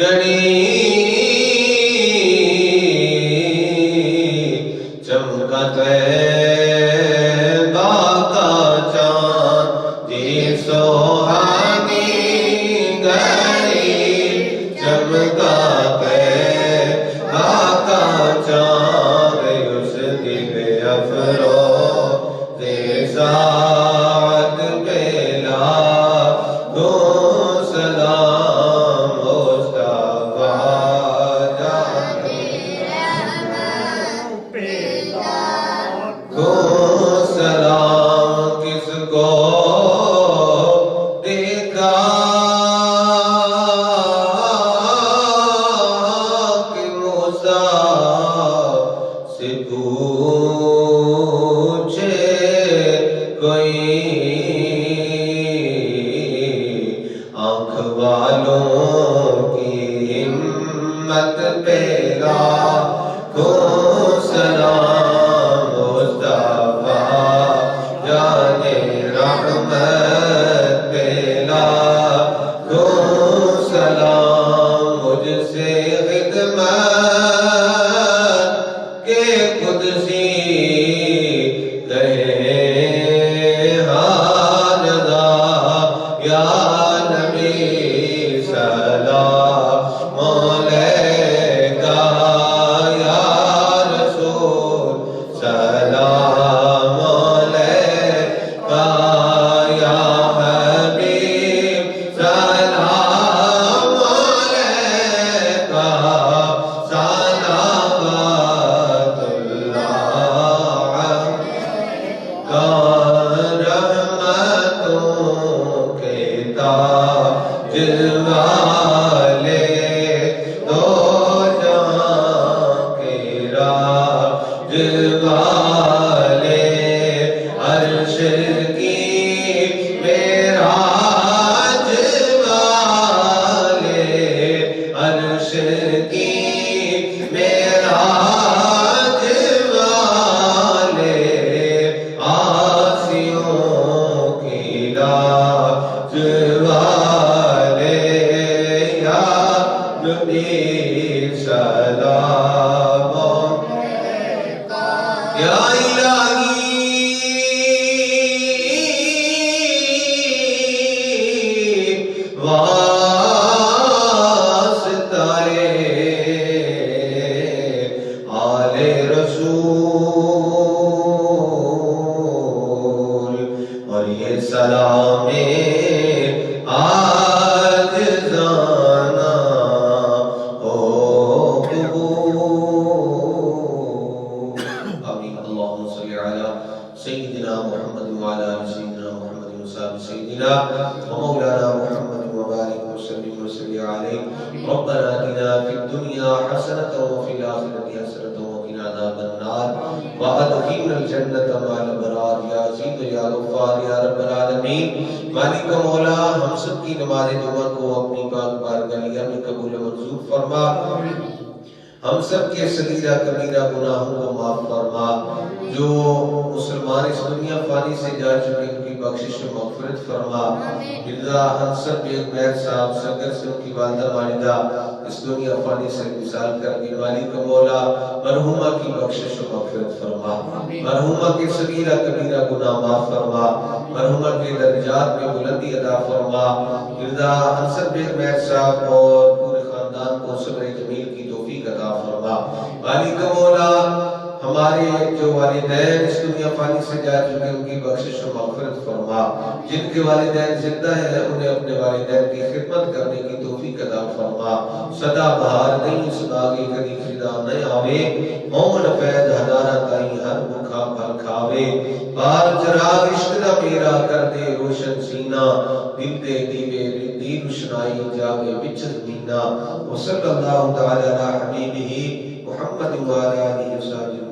گڑی چمکا طیبہ کا چاند جی سوہانی گڑی چمکا طیبہ کا چاند اس دل افروز سعد پہ لاکھوں سلام مصطفیٰ جانے کو سلام کس کو دیکھا کہ موسیٰ سے پوچھے کوئی آنکھ والوں کی ہمت پہ لاکھوں سلام مصطفیٰ جانے رحمت پہ لاکھوں سلام مجھ سے خدمت کے قدسی کہے ہاں یا نبی سلام علیکہ یا رسول سلام علیکہ یا حبیب سلام علیکہ صلوات اللہ علیکہ رحمتوں کے تاج والے دو جہاں کے راج والے عرش کی معراج والے عرش کی معراج والے آسیوں کی لاج والے یا نبی سلام یا الہی واسطہ آل رسول اور یہ سلام آج زانا ہو قبول آمین اللہم صلی علی سیدنا محمد وعلی آل سیدنا محمد وصحبہ سیدنا ومولانا محمد وبارک وسلم وصلی علیہ ربنا آتنا فی الدنیا حسنة وفی الآخرة حسنة وقنا عذاب النار وادخلنا الجنة مع الابرار یا عزیز یا غفار یا رب العالمین مالک مولا ہم سب کی نماز جمعہ کو اپنی پاک بارگاہ میں قبول منظور فرما ہم سب کے صغیرہ کبیرہ گناہوں کو معاف فرما جو مسلمان اس دنیا فانی سے جا چکے ان کی بخشش و مغفرت فرما مرزا حنصر بیگ مہر صاحب سنگر سے ان کی والدہ والدہ اس دنیا فانی سے انتقال کر گئے مالک مولا مرحومہ کی بخشش و مغفرت فرما مرحومہ کے صغیرہ کبیرہ گناہ معاف فرما مرحومہ کے درجات میں بلندی عطا فرما مرزا حنصر بیگ مہر صاحب اور پورے خاندان کو صبر جمیل کی توفیق عطا فرما مالک مولا ہمارے جو والدین اس دنیا فانی سے جا چکے ان کی بخشش و مغفرت فرما جن کے والدین زندہ ہیں انہیں اپنے والدین کی خدمت کرنے کی توفیق عطا فرما صدا بہار نہیں صدا کی کدی خدا نہ آوے مومن فیض ہزارہ تائیں ہر بھوکا پھل کھاوے بار چراغ عشق دا میرا کر دے روشن سینہ دل دے دیوے دی روشنائی جاوے بچ زمینہ وصلی اللہ تعالی علی حبیبہ محمد وعلی آلہ وصحبہ